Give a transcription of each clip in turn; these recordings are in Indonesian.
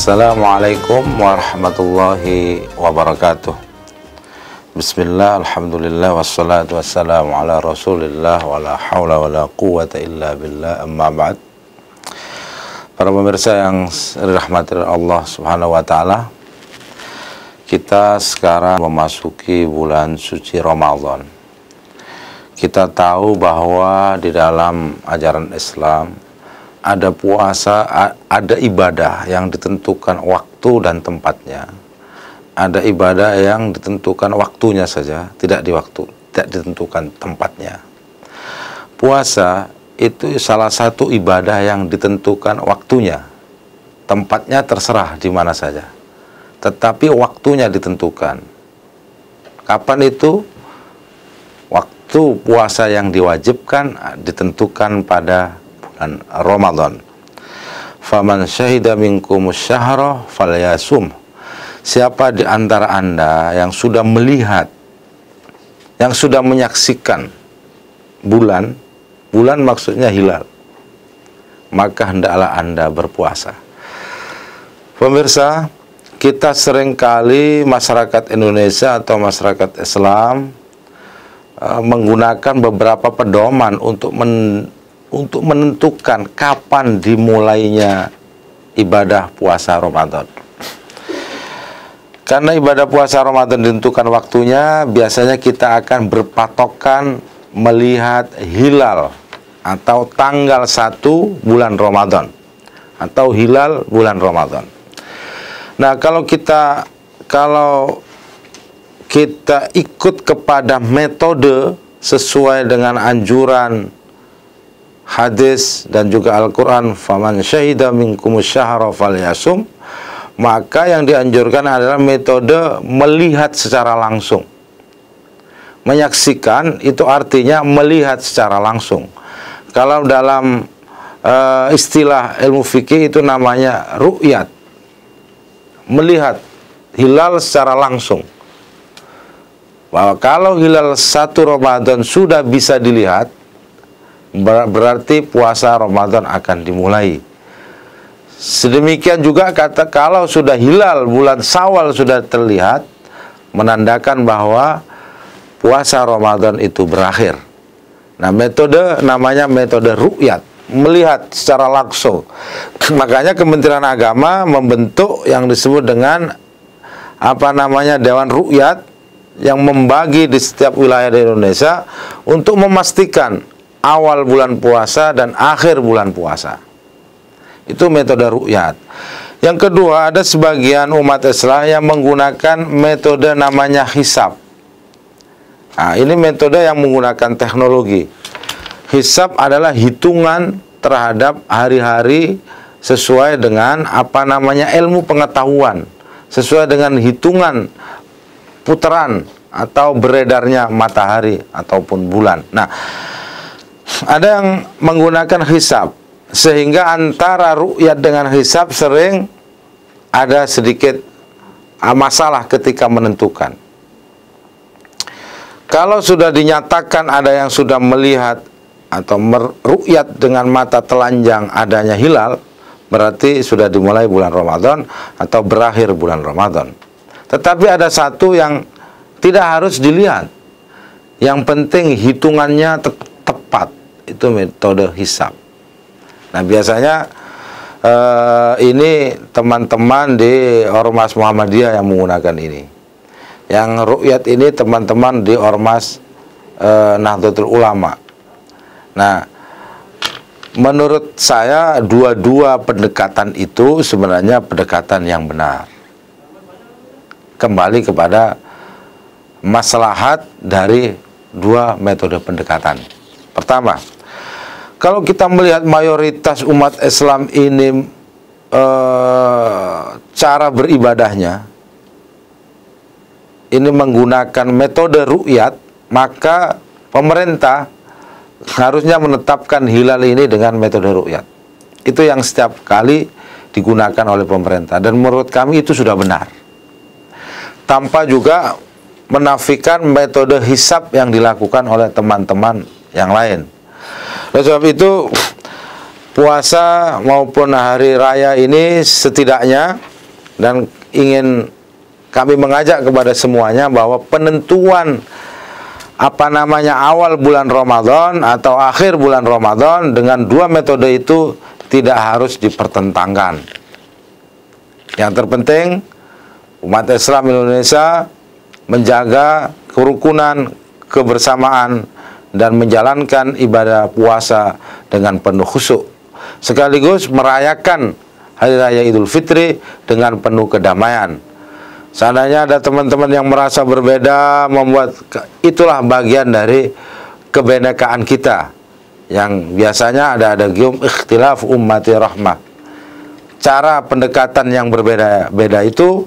Assalamualaikum warahmatullahi wabarakatuh. Bismillah, alhamdulillah, wassalatu wassalamu ala rasulillah, wa la hawla wa la quwata illa billah, amma ba'd. Para pemirsa yang dirahmati Allah subhanahu wa ta'ala, kita sekarang memasuki bulan suci Ramadan. Kita tahu bahwa di dalam ajaran Islam ada puasa, ada ibadah yang ditentukan waktu dan tempatnya. Ada ibadah yang ditentukan waktunya saja, tidak ditentukan tempatnya. Puasa itu salah satu ibadah yang ditentukan waktunya. Tempatnya terserah di mana saja. Tetapi waktunya ditentukan. Kapan itu? Waktu puasa yang diwajibkan ditentukan pada bulan Ramadan. Faman syahida minkumus syahra falyasum. Siapa di antara Anda yang sudah melihat, yang sudah menyaksikan bulan maksudnya hilal, maka hendaklah Anda berpuasa. Pemirsa, kita seringkali masyarakat Indonesia atau masyarakat Islam menggunakan beberapa pedoman untuk menentukan kapan dimulainya ibadah puasa Ramadan. Karena ibadah puasa Ramadan ditentukan waktunya, biasanya kita akan berpatokan melihat hilal atau tanggal 1 bulan Ramadan atau hilal bulan Ramadan. Nah, kalau kita ikut kepada metode sesuai dengan anjuran hadis dan juga Al-Quran, faman syahida minkumus syahra falyasum, maka yang dianjurkan adalah metode melihat secara langsung. Menyaksikan itu artinya melihat secara langsung. Kalau dalam istilah ilmu fikih itu namanya ru'yat, melihat hilal secara langsung. Bahwa kalau hilal 1 Ramadan sudah bisa dilihat, berarti puasa Ramadan akan dimulai. Sedemikian juga kalau sudah hilal bulan Syawal sudah terlihat, menandakan bahwa puasa Ramadan itu berakhir. Nah, metode namanya metode ru'yat, melihat secara langsung. Makanya Kementerian Agama membentuk yang disebut dengan Dewan Ru'yat, yang membagi di setiap wilayah di Indonesia untuk memastikan awal bulan puasa dan akhir bulan puasa. Itu metode ru'yat. Yang kedua, ada sebagian umat Islam yang menggunakan metode namanya hisab. Nah, ini metode yang menggunakan teknologi. Hisab adalah hitungan terhadap hari-hari sesuai dengan ilmu pengetahuan, sesuai dengan hitungan putaran atau beredarnya matahari ataupun bulan. Nah, ada yang menggunakan hisab, sehingga antara ru'yat dengan hisab sering ada sedikit masalah ketika menentukan. Kalau sudah dinyatakan ada yang sudah melihat atau ru'yat dengan mata telanjang adanya hilal, berarti sudah dimulai bulan Ramadan atau berakhir bulan Ramadan. Tetapi ada satu yang tidak harus dilihat. Yang penting hitungannya tepat. Itu metode hisab. Nah, biasanya ini teman-teman di Ormas Muhammadiyah yang menggunakan ini. Yang ru'yat ini teman-teman di Ormas Nahdlatul Ulama. Nah, menurut saya dua-dua pendekatan itu sebenarnya pendekatan yang benar. Kembali kepada maslahat dari dua metode pendekatan. Pertama, kalau kita melihat mayoritas umat Islam ini cara beribadahnya ini menggunakan metode ru'yat, maka pemerintah harusnya menetapkan hilal ini dengan metode ru'yat. Itu yang setiap kali digunakan oleh pemerintah, dan menurut kami itu sudah benar, tanpa juga menafikan metode hisab yang dilakukan oleh teman-teman yang lain. Oleh sebab itu, puasa maupun hari raya ini setidaknya dan ingin kami mengajak kepada semuanya bahwa penentuan awal bulan Ramadan atau akhir bulan Ramadan dengan dua metode itu tidak harus dipertentangkan. Yang terpenting umat Islam Indonesia menjaga kerukunan, kebersamaan, dan menjalankan ibadah puasa dengan penuh khusyuk, sekaligus merayakan Hari Raya Idul Fitri dengan penuh kedamaian. Seandainya ada teman-teman yang merasa berbeda, itulah bagian dari kebenekaan kita, yang biasanya ada gium ikhtilaf ummati rahmah. Cara pendekatan yang berbeda-beda itu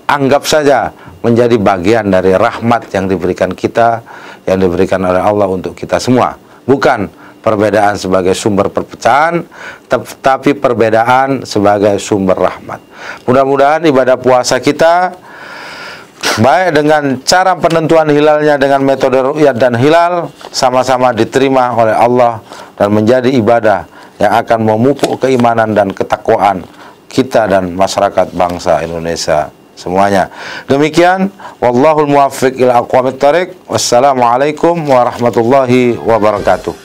anggap saja menjadi bagian dari rahmat yang diberikan kita, yang diberikan oleh Allah untuk kita semua. Bukan perbedaan sebagai sumber perpecahan, tapi perbedaan sebagai sumber rahmat. Mudah-mudahan ibadah puasa kita, baik dengan cara penentuan hilalnya dengan metode ru'yat dan hilal, sama-sama diterima oleh Allah dan menjadi ibadah yang akan memupuk keimanan dan ketakwaan kita dan masyarakat bangsa Indonesia semuanya. Demikian, wallahul muwaffiq ila aqwamit thariq. Wassalamualaikum warahmatullahi wabarakatuh.